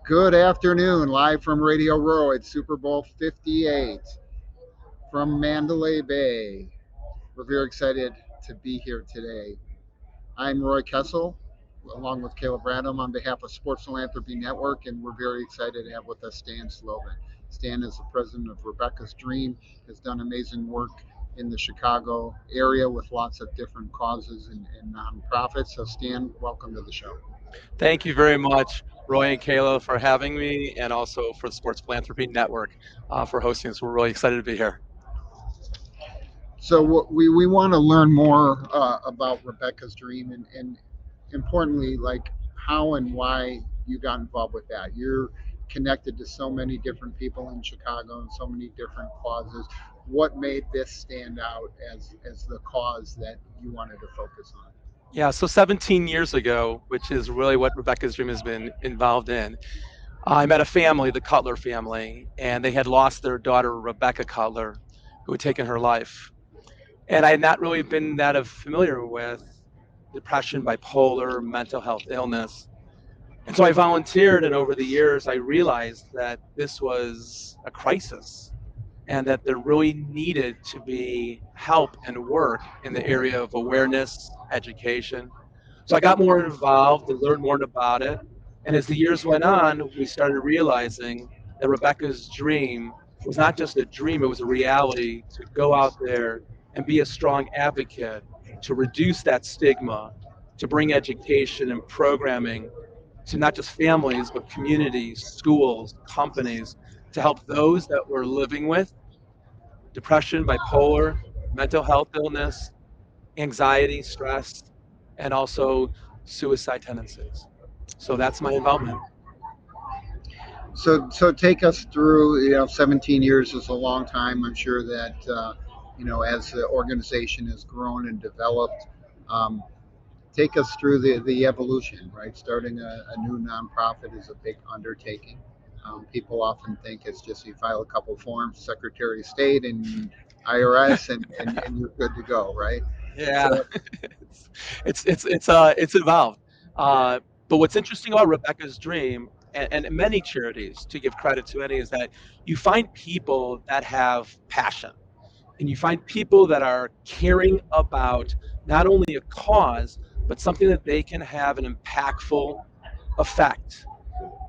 Good afternoon, live from Radio Row at Super Bowl 58 from Mandalay Bay. We're very excited to be here today. I'm Roy Kessel, along with Kayla Bradham on behalf of Sports Philanthropy Network, and we're very excited to have with us Stan Slovin. Stan is the president of Rebecca's Dream, has done amazing work in the Chicago area with lots of different causes and nonprofits. So, Stan, welcome to the show. Thank you very much, Roy and Kayla, for having me, and also for the Sports Philanthropy Network for hosting us. We're really excited to be here. So we want to learn more about Rebecca's Dream and importantly, like how and why you got involved with that. You're connected to so many different people in Chicago and so many different causes. What made this stand out as the cause that you wanted to focus on? Yeah, so 17 years ago, which is really what Rebecca's Dream has been involved in, I met a family, the Cutler family, and they had lost their daughter, Rebecca Cutler, who had taken her life. And I had not really been that familiar with depression, bipolar, mental health illness. And so I volunteered, and over the years, I realized that this was a crisis and that there really needed to be help and work in the area of awareness, education. So I got more involved and learned more about it. And as the years went on, we started realizing that Rebecca's dream was not just a dream, it was a reality to go out there and be a strong advocate, to reduce that stigma, to bring education and programming to not just families, but communities, schools, companies, to help those that were living with depression, bipolar, mental health illness, anxiety, stress, and also suicide tendencies. So that's my involvement. So take us through. 17 years is a long time. I'm sure that as the organization has grown and developed. Um, Take us through the evolution, right? Starting a new nonprofit is a big undertaking. People often think it's just you file a couple forms, Secretary of State and IRS, and you're good to go, right? Yeah, So, it's involved. Uh, but what's interesting about Rebecca's Dream and many charities, to give credit to any, is that you find people that have passion and you find people that are caring about not only a cause, but something that they can have an impactful effect.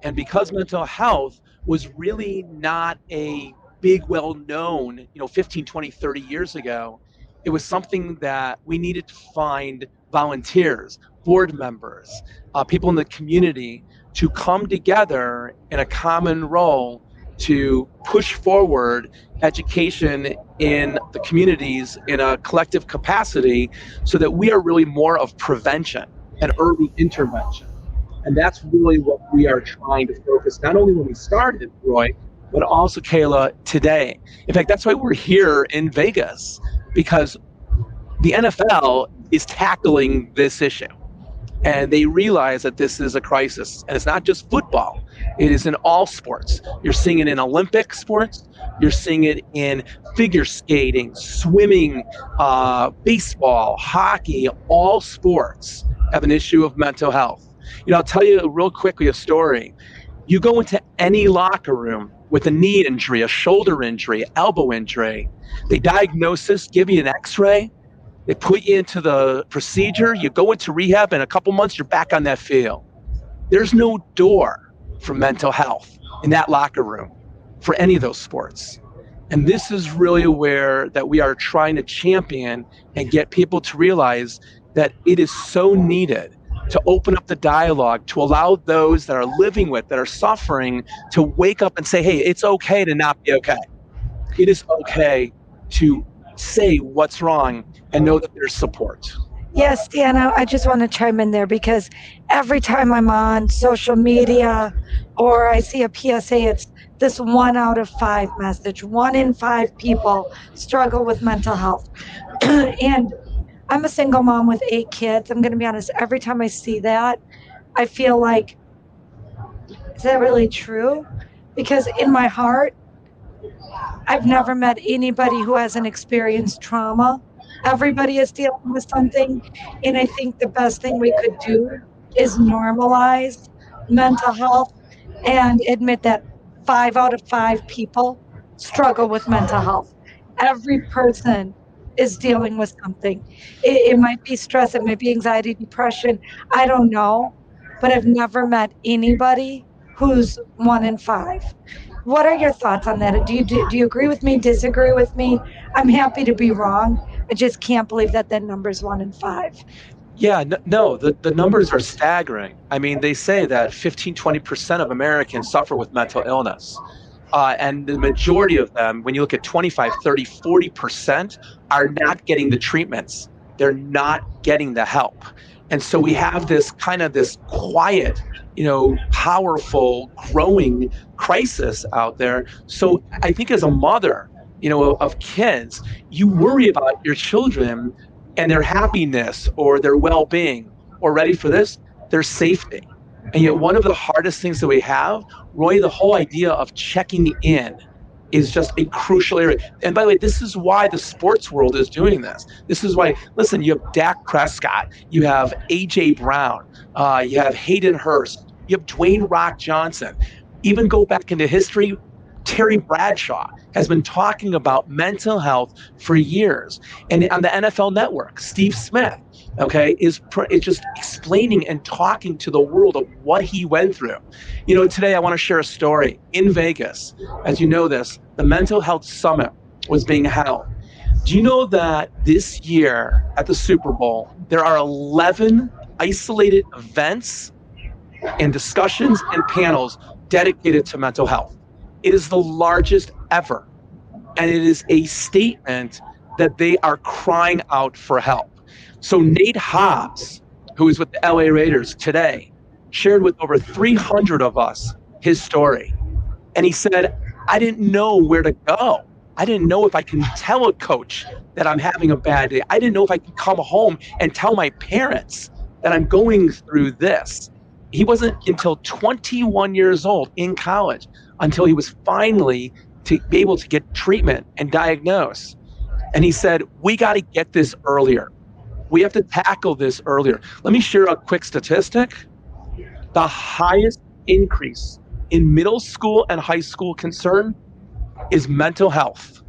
And because mental health was really not a big, well known, 15, 20, 30 years ago, it was something that we needed to find volunteers, board members, people in the community to come together in a common role to push forward education in the communities in a collective capacity so that we are really more of prevention and early intervention. And that's really what we are trying to focus, not only when we started, Roy, but also, Kayla, today. In fact, that's why we're here in Vegas, because the NFL is tackling this issue. And they realize that this is a crisis. And it's not just football, it is in all sports. You're seeing it in Olympic sports, you're seeing it in figure skating, swimming, baseball, hockey, all sports have an issue of mental health. I'll tell you real quickly a story. You go into any locker room with a knee injury, a shoulder injury, elbow injury, they diagnose this, give you an x-ray, they put you into the procedure, you go into rehab, in a couple months, you're back on that field. There's no door for mental health in that locker room for any of those sports. And this is really where that we are trying to champion and get people to realize that it is so needed to open up the dialogue, to allow those that are living with, that are suffering, to wake up and say, hey, it's okay to not be okay. It is okay to say what's wrong and know that there's support. Yes, Dan, I just want to chime in there because every time I'm on social media or I see a PSA, it's this 1 out of 5 message. 1 in 5 people struggle with mental health. And I'm a single mom with 8 kids. I'm going to be honest, every time I see that, I feel like, is that really true? Because in my heart, I've never met anybody who hasn't experienced trauma. Everybody is dealing with something. And I think the best thing we could do is normalize mental health and admit that 5 out of 5 people struggle with mental health. Every person is dealing with something. It might be stress, it might be anxiety, depression. I don't know, but I've never met anybody who's 1 in 5. What are your thoughts on that? Do you agree with me? Disagree with me? I'm happy to be wrong. I just can't believe that that number's 1 in 5. Yeah, no, the numbers are staggering. I mean, they say that 15, 20% of Americans suffer with mental illness. And the majority of them, when you look at 25, 30, 40%, are not getting the treatments. They're not getting the help. And so we have this kind of this quiet, powerful, growing crisis out there. So I think as a mother, of kids, you worry about your children and their happiness or their well-being, or ready for this, their safety. And yet one of the hardest things that we have, Roy, the whole idea of checking in is just a crucial area. And by the way, this is why the sports world is doing this. This is why, listen, you have Dak Prescott, you have A.J. Brown, you have Hayden Hurst, you have Dwayne Rock Johnson. Even go back into history, Terry Bradshaw has been talking about mental health for years. And on the NFL Network, Steve Smith, is just explaining and talking to the world of what he went through. Today I want to share a story. In Vegas, as you know this, the Mental Health Summit was being held. Do you know that this year at the Super Bowl, there are 11 isolated events and discussions and panels dedicated to mental health? It is the largest ever. And it is a statement that they are crying out for help. So Nate Hobbs, who is with the LA Raiders today, shared with over 300 of us his story. And he said, I didn't know where to go. I didn't know if I can tell a coach that I'm having a bad day. I didn't know if I can come home and tell my parents that I'm going through this. He wasn't until 21 years old in college until he was finally to be able to get treatment and diagnose. And he said, we got to get this earlier. We have to tackle this earlier. Let me share a quick statistic. The highest increase in middle school and high school concern is mental health,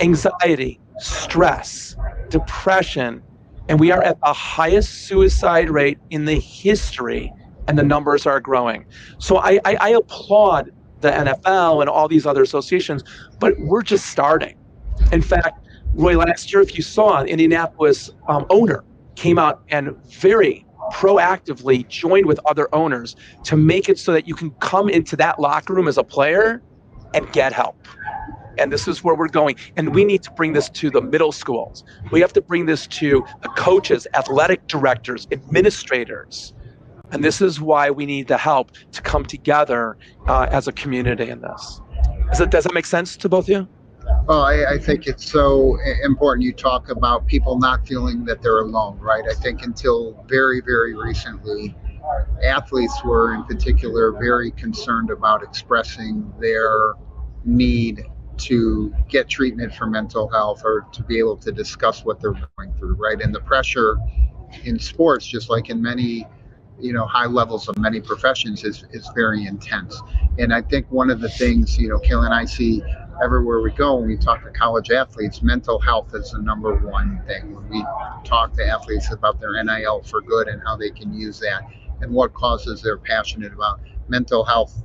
anxiety, stress, depression, and we are at the highest suicide rate in the history, and the numbers are growing. So I applaud the NFL and all these other associations, but we're just starting. In fact, Roy, last year, if you saw, an Indianapolis owner came out and very proactively joined with other owners to make it so that you can come into that locker room as a player and get help. And this is where we're going. And we need to bring this to the middle schools. We have to bring this to the coaches, athletic directors, administrators. And this is why we need the help to come together as a community in this. Does that make sense to both of you? Well, I think it's so important you talk about people not feeling that they're alone, right? I think until very, very recently, athletes were in particular very concerned about expressing their need to get treatment for mental health or to be able to discuss what they're going through, right? And the pressure in sports, just like in many high levels of many professions, is very intense. And I think one of the things, Kayla and I see everywhere we go when we talk to college athletes, mental health is the number one thing. When we talk to athletes about their NIL for good and how they can use that and what causes they're passionate about, mental health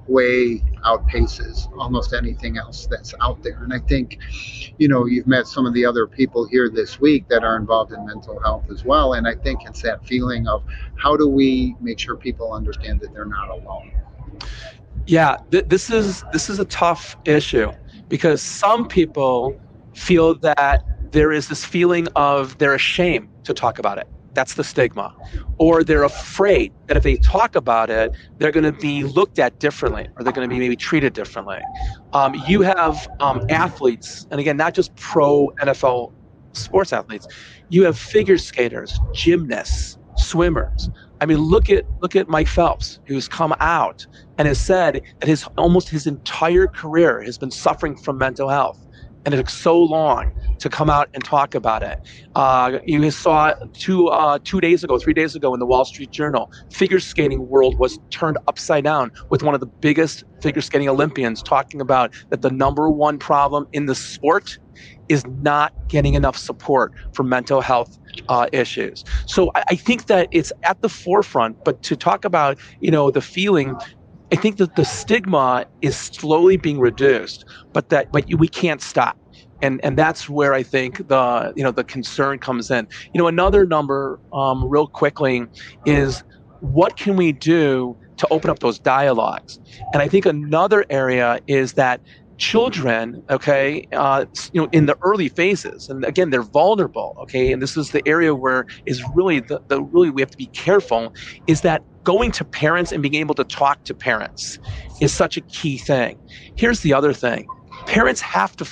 way outpaces almost anything else that's out there. And I think, you've met some of the other people here this week that are involved in mental health as well. And I think it's that feeling of how do we make sure people understand that they're not alone? Yeah, this is a tough issue because some people feel that there is this feeling of they're ashamed to talk about it. That's the stigma. Or they're afraid that if they talk about it, they're going to be looked at differently or they're going to be maybe treated differently. You have athletes, and again, not just pro NFL sports athletes, you have figure skaters, gymnasts, swimmers. I mean, look at Mike Phelps, who's come out and has said that almost his entire career has been suffering from mental health. and it took so long to come out and talk about it. You saw 3 days ago in the Wall Street Journal, figure skating world was turned upside down with one of the biggest figure skating Olympians talking about that the number one problem in the sport is not getting enough support for mental health issues. So I think that it's at the forefront, but to talk about, the feeling, I think that the stigma is slowly being reduced, but we can't stop. And that's where I think the concern comes in. Another number real quickly is what can we do to open up those dialogues? And I think another area is that children, okay, in the early phases, and again, they're vulnerable, okay, and this is the area where is really really we have to be careful, is that going to parents and being able to talk to parents is such a key thing. Here's the other thing. Parents have to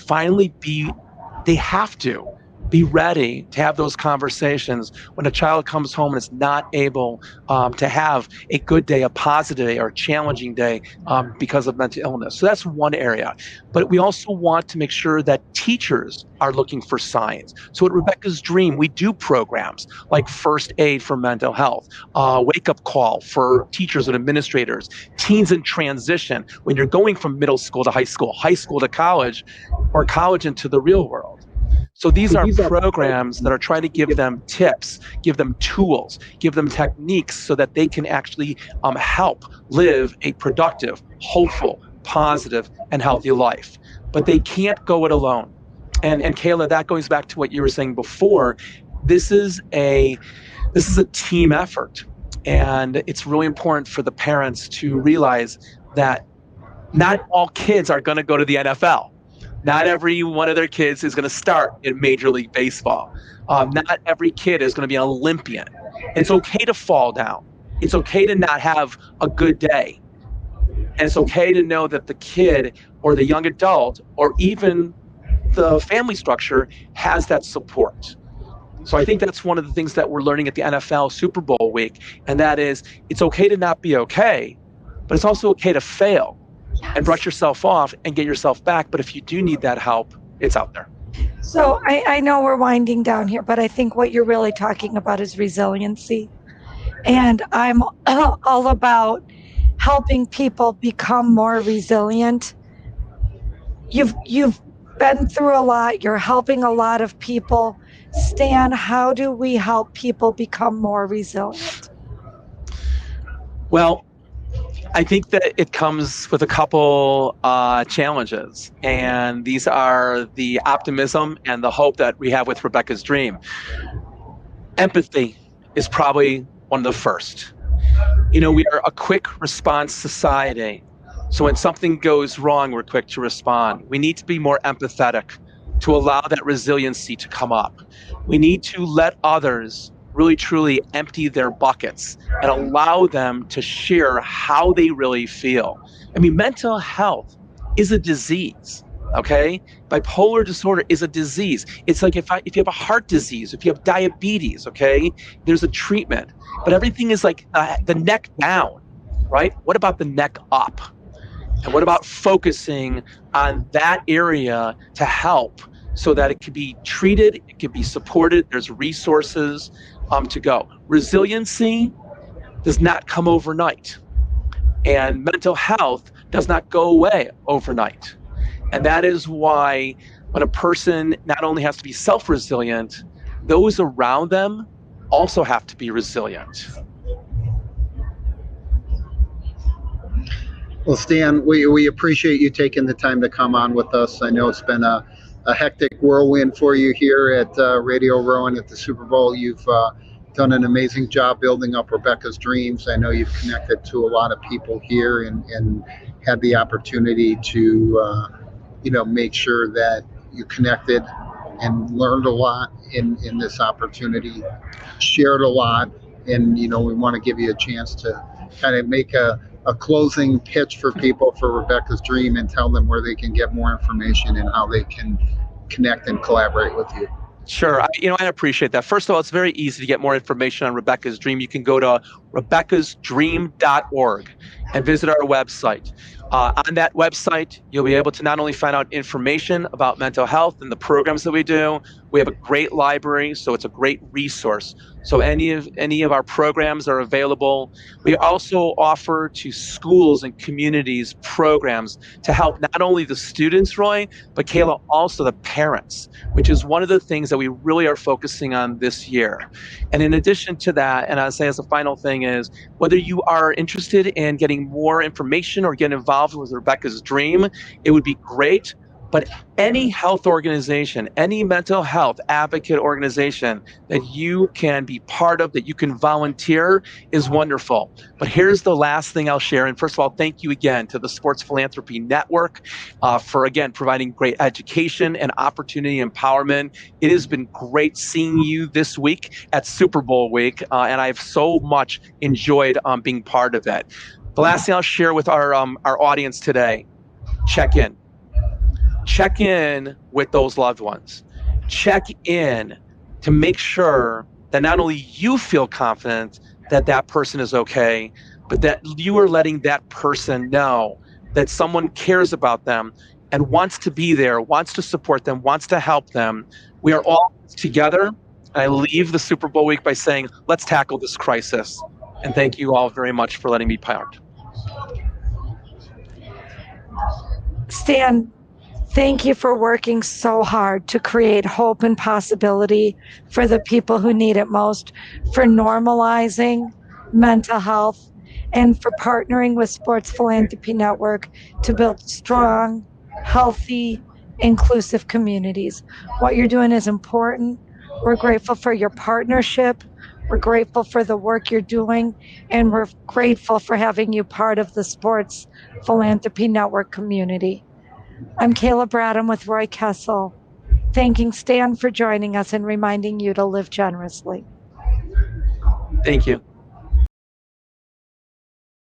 be ready to have those conversations when a child comes home and is not able to have a good day, a positive day, or a challenging day because of mental illness. So that's one area. But we also want to make sure that teachers are looking for signs. So at Rebecca's Dream, we do programs like first aid for mental health, wake-up call for teachers and administrators, teens in transition, when you're going from middle school to high school to college, or college into the real world. So these are programs that are trying to give them tips, give them tools, give them techniques so that they can actually help live a productive, hopeful, positive, and healthy life. But they can't go it alone. And Kayla, that goes back to what you were saying before. This is a team effort. And it's really important for the parents to realize that not all kids are going to go to the NFL. Not every one of their kids is going to start in Major League Baseball. Not every kid is going to be an Olympian. It's okay to fall down. It's okay to not have a good day. And it's okay to know that the kid or the young adult or even the family structure has that support. So I think that's one of the things that we're learning at the NFL Super Bowl week. And that is, it's okay to not be okay, but it's also okay to fail. And brush yourself off and get yourself back. But if you do need that help, it's out there. So I know we're winding down here, but I think what you're really talking about is resiliency. And I'm all about helping people become more resilient. You've been through a lot. You're helping a lot of people. Stan, how do we help people become more resilient? Well, I think that it comes with a couple challenges, and these are the optimism and the hope that we have with Rebecca's Dream. Empathy is probably one of the first. We are a quick response society. So when something goes wrong, we're quick to respond. We need to be more empathetic to allow that resiliency to come up. We need to let others really truly empty their buckets and allow them to share how they really feel. I mean, mental health is a disease, okay? Bipolar disorder is a disease. It's like if you have a heart disease, if you have diabetes, okay, there's a treatment. But everything is like the neck down, right? What about the neck up? And what about focusing on that area to help so that it can be treated, it can be supported, there's resources to go. Resiliency does not come overnight. And mental health does not go away overnight. And that is why when a person not only has to be self-resilient, those around them also have to be resilient. Well, Stan, we appreciate you taking the time to come on with us. I know it's been a hectic whirlwind for you here at Radio Row and at the Super Bowl. You've done an amazing job building up Rebecca's Dreams. I know you've connected to a lot of people here and had the opportunity to, make sure that you connected and learned a lot in this opportunity, shared a lot. And, we want to give you a chance to kind of make a closing pitch for people for Rebecca's Dream and tell them where they can get more information and how they can connect and collaborate with you. Sure. I appreciate that. First of all, it's very easy to get more information on Rebecca's Dream. You can go to rebeccasdream.org, and visit our website. On that website, you'll be able to not only find out information about mental health and the programs that we do. We have a great library, so it's a great resource. So any of our programs are available. We also offer to schools and communities programs to help not only the students, Roy, but Kayla, also the parents, which is one of the things that we really are focusing on this year. And in addition to that, and I'll say as a final thing is, whether you are interested in getting more information or get involved with Rebecca's Dream, it would be great. But any health organization, any mental health advocate organization that you can be part of, that you can volunteer, is wonderful. But here's the last thing I'll share. And first of all, thank you again to the Sports Philanthropy Network for, again, providing great education and opportunity empowerment. It has been great seeing you this week at Super Bowl week, and I've so much enjoyed being part of it. The last thing I'll share with our audience today, check in. Check in with those loved ones. Check in to make sure that not only you feel confident that that person is okay, but that you are letting that person know that someone cares about them and wants to be there, wants to support them, wants to help them. We are all together. I leave the Super Bowl week by saying, let's tackle this crisis. And thank you all very much for letting me part. Stan, thank you for working so hard to create hope and possibility for the people who need it most, for normalizing mental health, and for partnering with Sports Philanthropy Network to build strong, healthy, inclusive communities. What you're doing is important. We're grateful for your partnership. We're grateful for the work you're doing, and we're grateful for having you part of the Sports Philanthropy Network community. I'm Kayla Bradham with Roy Kessel, thanking Stan for joining us and reminding you to live generously. Thank you.